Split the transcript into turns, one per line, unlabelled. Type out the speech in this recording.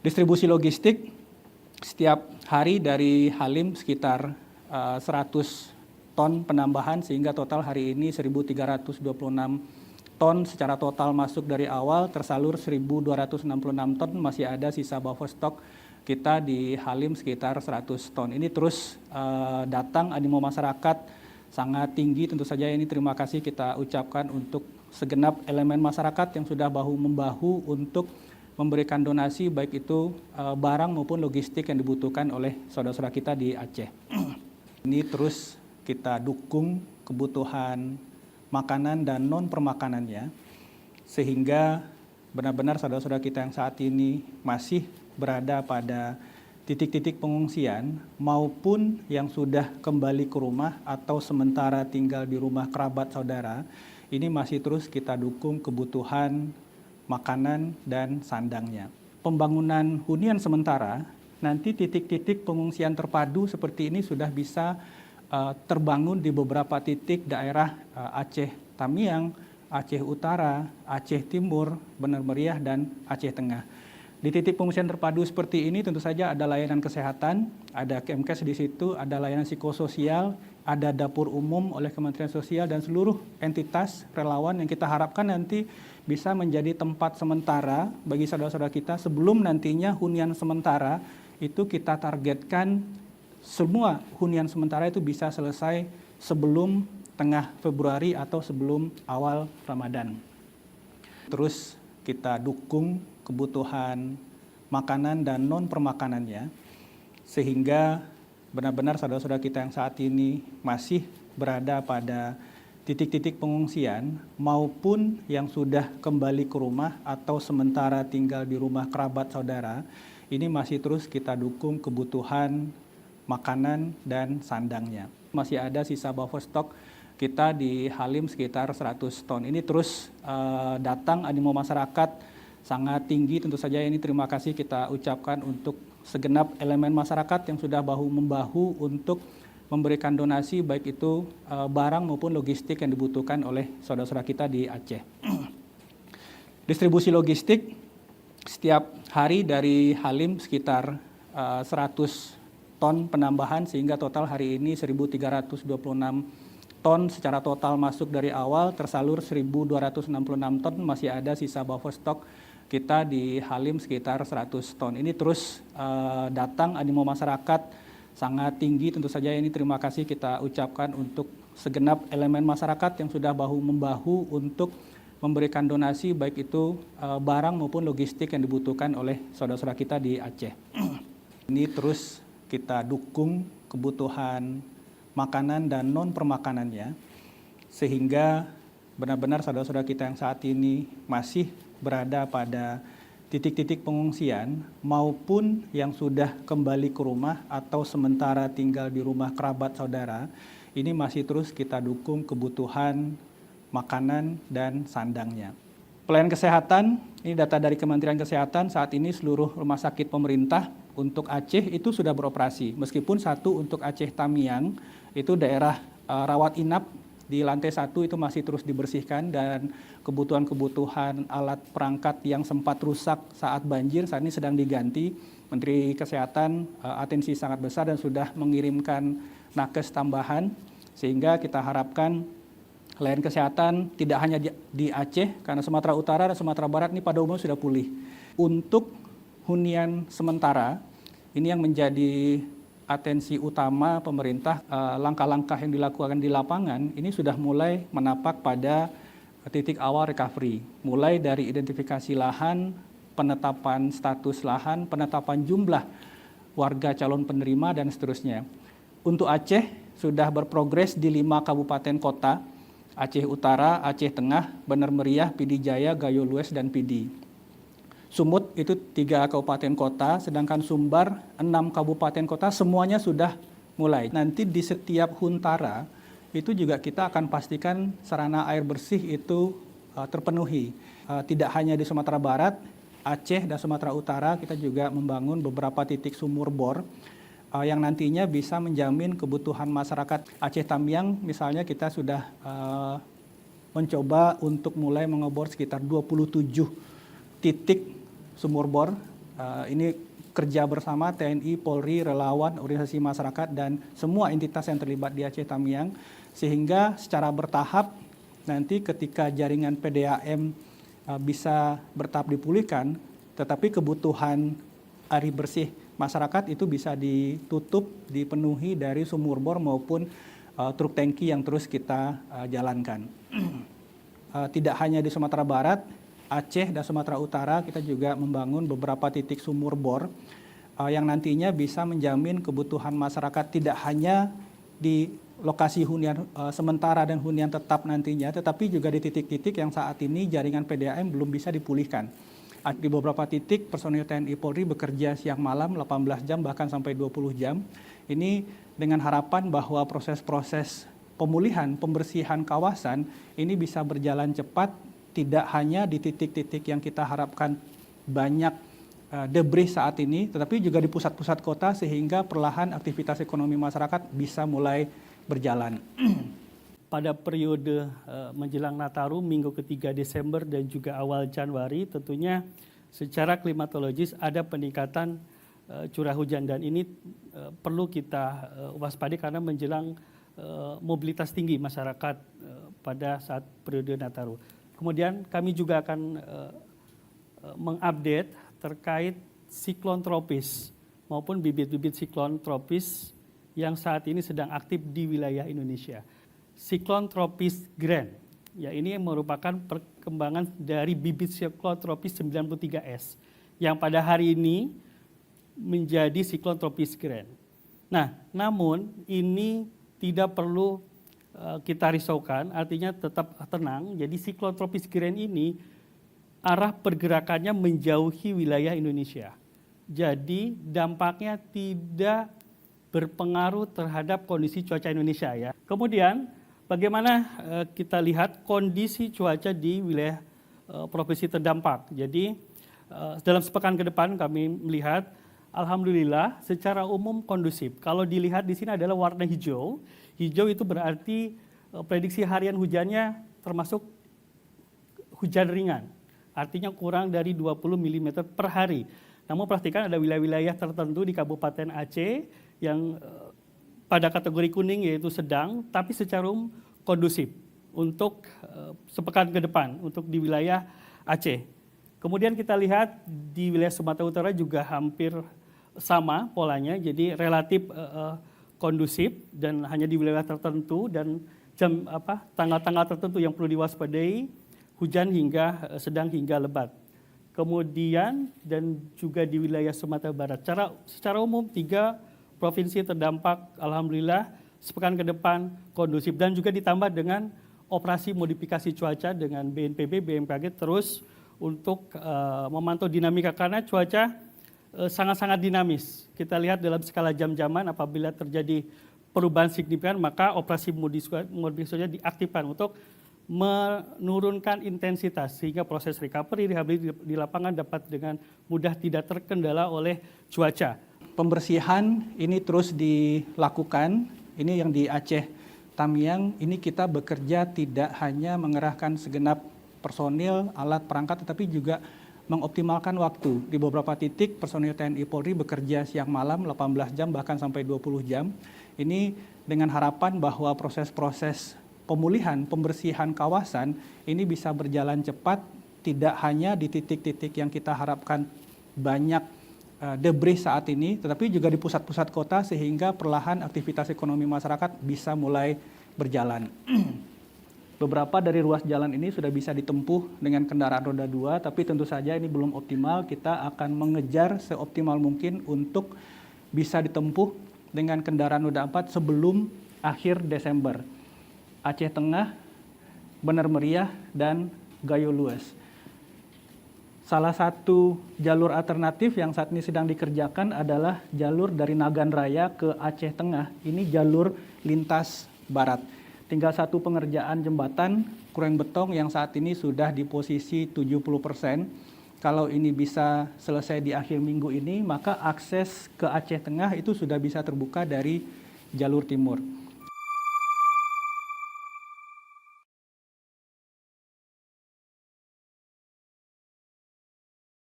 Distribusi logistik setiap hari dari Halim sekitar 100 ton penambahan sehingga total hari ini 1.326 ton secara total masuk dari awal, tersalur 1.266 ton, masih ada sisa buffer stock kita di Halim sekitar 100 ton. Ini terus datang, animo masyarakat sangat tinggi, tentu saja ini terima kasih kita ucapkan untuk segenap elemen masyarakat yang sudah bahu-membahu untuk memberikan donasi baik itu barang maupun logistik yang dibutuhkan oleh saudara-saudara kita di Aceh. Ini terus kita dukung kebutuhan makanan dan non permakanannya sehingga benar-benar saudara-saudara kita yang saat ini masih berada pada titik-titik pengungsian maupun yang sudah kembali ke rumah atau sementara tinggal di rumah kerabat saudara, ini masih terus kita dukung kebutuhan makanan dan sandangnya. Pembangunan hunian sementara, nanti titik-titik pengungsian terpadu seperti ini sudah bisa terbangun di beberapa titik daerah Aceh Tamiang, Aceh Utara, Aceh Timur, Benar Meriah, dan Aceh Tengah. Di titik pengungsian terpadu seperti ini tentu saja ada layanan kesehatan, ada Kemkes di situ, ada layanan psikososial, ada dapur umum oleh Kementerian Sosial dan seluruh entitas relawan yang kita harapkan nanti bisa menjadi tempat sementara bagi saudara-saudara kita sebelum nantinya hunian sementara itu kita targetkan semua hunian sementara itu bisa selesai sebelum tengah Februari atau sebelum awal Ramadan. Terus kita dukung kebutuhan makanan dan non permakanannya sehingga benar-benar saudara-saudara kita yang saat ini masih berada pada titik-titik pengungsian maupun yang sudah kembali ke rumah atau sementara tinggal di rumah kerabat saudara, ini masih terus kita dukung kebutuhan makanan dan sandangnya. Masih ada sisa buffer stock kita di Halim sekitar 100 ton. Ini terus datang, animo masyarakat sangat tinggi, tentu saja ini terima kasih kita ucapkan untuk segenap elemen masyarakat yang sudah bahu-membahu untuk memberikan donasi baik itu barang maupun logistik yang dibutuhkan oleh saudara-saudara kita di Aceh. Distribusi logistik setiap hari dari Halim sekitar 100 ton penambahan sehingga total hari ini 1.326 ton secara total masuk dari awal, tersalur 1.266 ton, masih ada sisa buffer stock kita di Halim sekitar 100 ton. Ini terus datang, animo masyarakat sangat tinggi, tentu saja ini terima kasih kita ucapkan untuk segenap elemen masyarakat yang sudah bahu-membahu untuk memberikan donasi baik itu barang maupun logistik yang dibutuhkan oleh saudara-saudara kita di Aceh. Ini terus kita dukung kebutuhan makanan dan non permakanannya sehingga benar-benar saudara-saudara kita yang saat ini masih berada pada titik-titik pengungsian maupun yang sudah kembali ke rumah atau sementara tinggal di rumah kerabat saudara, ini masih terus kita dukung kebutuhan makanan dan sandangnya. Pelayanan kesehatan, ini data dari Kementerian Kesehatan, saat ini seluruh rumah sakit pemerintah untuk Aceh itu sudah beroperasi. Meskipun satu untuk Aceh Tamiang, itu daerah rawat inap di lantai 1 itu masih terus dibersihkan dan kebutuhan-kebutuhan alat perangkat yang sempat rusak saat banjir saat ini sedang diganti. Menteri Kesehatan atensi sangat besar dan sudah mengirimkan nakes tambahan sehingga kita harapkan layanan kesehatan tidak hanya di Aceh karena Sumatera Utara dan Sumatera Barat ini pada umumnya sudah pulih. Untuk hunian sementara ini yang menjadi atensi utama pemerintah, langkah-langkah yang dilakukan di lapangan ini sudah mulai menapak pada titik awal recovery. Mulai dari identifikasi lahan, penetapan status lahan, penetapan jumlah warga calon penerima, dan seterusnya. Untuk Aceh sudah berprogres di 5 kabupaten kota, Aceh Utara, Aceh Tengah, Benar Meriah, Pidi Jaya, Gayo Lues, dan Pidi. Sumut itu 3 kabupaten kota, sedangkan Sumbar 6 kabupaten kota, semuanya sudah mulai. Nanti di setiap huntara itu juga kita akan pastikan sarana air bersih itu terpenuhi. Tidak hanya di Sumatera Barat, Aceh dan Sumatera Utara, kita juga membangun beberapa titik sumur bor yang nantinya bisa menjamin kebutuhan masyarakat. Aceh Tamiang misalnya kita sudah mencoba untuk mulai mengebor sekitar 27 titik sumur bor Ini kerja bersama TNI, Polri, relawan, organisasi masyarakat, dan semua entitas yang terlibat di Aceh Tamiang, sehingga secara bertahap nanti ketika jaringan PDAM bisa bertahap dipulihkan, tetapi kebutuhan air bersih masyarakat itu bisa ditutup, dipenuhi dari sumur bor maupun truk tangki yang terus kita jalankan. Tidak hanya di Sumatera Barat, Aceh dan Sumatera Utara kita juga membangun beberapa titik sumur bor yang nantinya bisa menjamin kebutuhan masyarakat tidak hanya di lokasi hunian sementara dan hunian tetap nantinya, tetapi juga di titik-titik yang saat ini jaringan PDAM belum bisa dipulihkan. Di beberapa titik personil TNI Polri bekerja siang malam 18 jam bahkan sampai 20 jam. Ini dengan harapan bahwa proses-proses pemulihan, pembersihan kawasan ini bisa berjalan cepat, tidak hanya di titik-titik yang kita harapkan banyak debris saat ini, tetapi juga di pusat-pusat kota sehingga perlahan aktivitas ekonomi masyarakat bisa mulai berjalan.
Pada periode menjelang Nataru minggu ketiga Desember dan juga awal Januari, tentunya secara klimatologis ada peningkatan curah hujan, dan ini perlu kita waspadai karena menjelang mobilitas tinggi masyarakat pada saat periode Nataru. Kemudian kami juga akan mengupdate terkait siklon tropis maupun bibit-bibit siklon tropis yang saat ini sedang aktif di wilayah Indonesia. Siklon tropis Grand, ya ini merupakan perkembangan dari bibit siklon tropis 93S yang pada hari ini menjadi siklon tropis Grand. Nah, namun ini tidak perlu kita risaukan, artinya tetap tenang. Jadi siklon tropis Grand ini arah pergerakannya menjauhi wilayah Indonesia. Jadi dampaknya tidak berpengaruh terhadap kondisi cuaca Indonesia ya. Kemudian bagaimana kita lihat kondisi cuaca di wilayah provinsi terdampak. Jadi dalam sepekan ke depan kami melihat alhamdulillah secara umum kondusif. Kalau dilihat di sini adalah warna hijau. Hijau itu berarti prediksi harian hujannya termasuk hujan ringan. Artinya kurang dari 20 mm per hari. Namun perhatikan ada wilayah-wilayah tertentu di Kabupaten Aceh yang pada kategori kuning yaitu sedang, tapi secara umum kondusif untuk sepekan ke depan untuk di wilayah Aceh. Kemudian kita lihat di wilayah Sumatera Utara juga hampir sama polanya, jadi relatif kondusif dan hanya di wilayah tertentu dan tanggal-tanggal tertentu yang perlu diwaspadai, hujan hingga sedang hingga lebat. Kemudian dan juga di wilayah Sumatera Barat. Secara umum 3 provinsi terdampak alhamdulillah sepekan ke depan kondusif, dan juga ditambah dengan operasi modifikasi cuaca dengan BNPB, BMKG terus untuk memantau dinamika karena cuaca sangat-sangat dinamis. Kita lihat dalam skala jam-jaman apabila terjadi perubahan signifikan maka operasi modifikasi diaktifkan untuk menurunkan intensitas sehingga proses recovery rehabilitasi di lapangan dapat dengan mudah tidak terkendala oleh cuaca.
Pembersihan ini terus dilakukan. Ini yang di Aceh Tamiang ini kita bekerja tidak hanya mengerahkan segenap personil, alat perangkat, tetapi juga mengoptimalkan waktu. Di beberapa titik personil TNI Polri bekerja siang malam 18 jam bahkan sampai 20 jam. Ini dengan harapan bahwa proses-proses pemulihan, pembersihan kawasan ini bisa berjalan cepat, tidak hanya di titik-titik yang kita harapkan banyak debris saat ini, tetapi juga di pusat-pusat kota sehingga perlahan aktivitas ekonomi masyarakat bisa mulai berjalan. Beberapa dari ruas jalan ini sudah bisa ditempuh dengan kendaraan roda 2, tapi tentu saja ini belum optimal. Kita akan mengejar seoptimal mungkin untuk bisa ditempuh dengan kendaraan roda 4 sebelum akhir Desember. Aceh Tengah, Bener Meriah, dan Gayo Luas. Salah satu jalur alternatif yang saat ini sedang dikerjakan adalah jalur dari Nagan Raya ke Aceh Tengah. Ini jalur lintas barat. Tinggal satu pengerjaan jembatan kurang betong yang saat ini sudah di posisi 70%. Kalau ini bisa selesai di akhir minggu ini, maka akses ke Aceh Tengah itu sudah bisa terbuka dari jalur timur.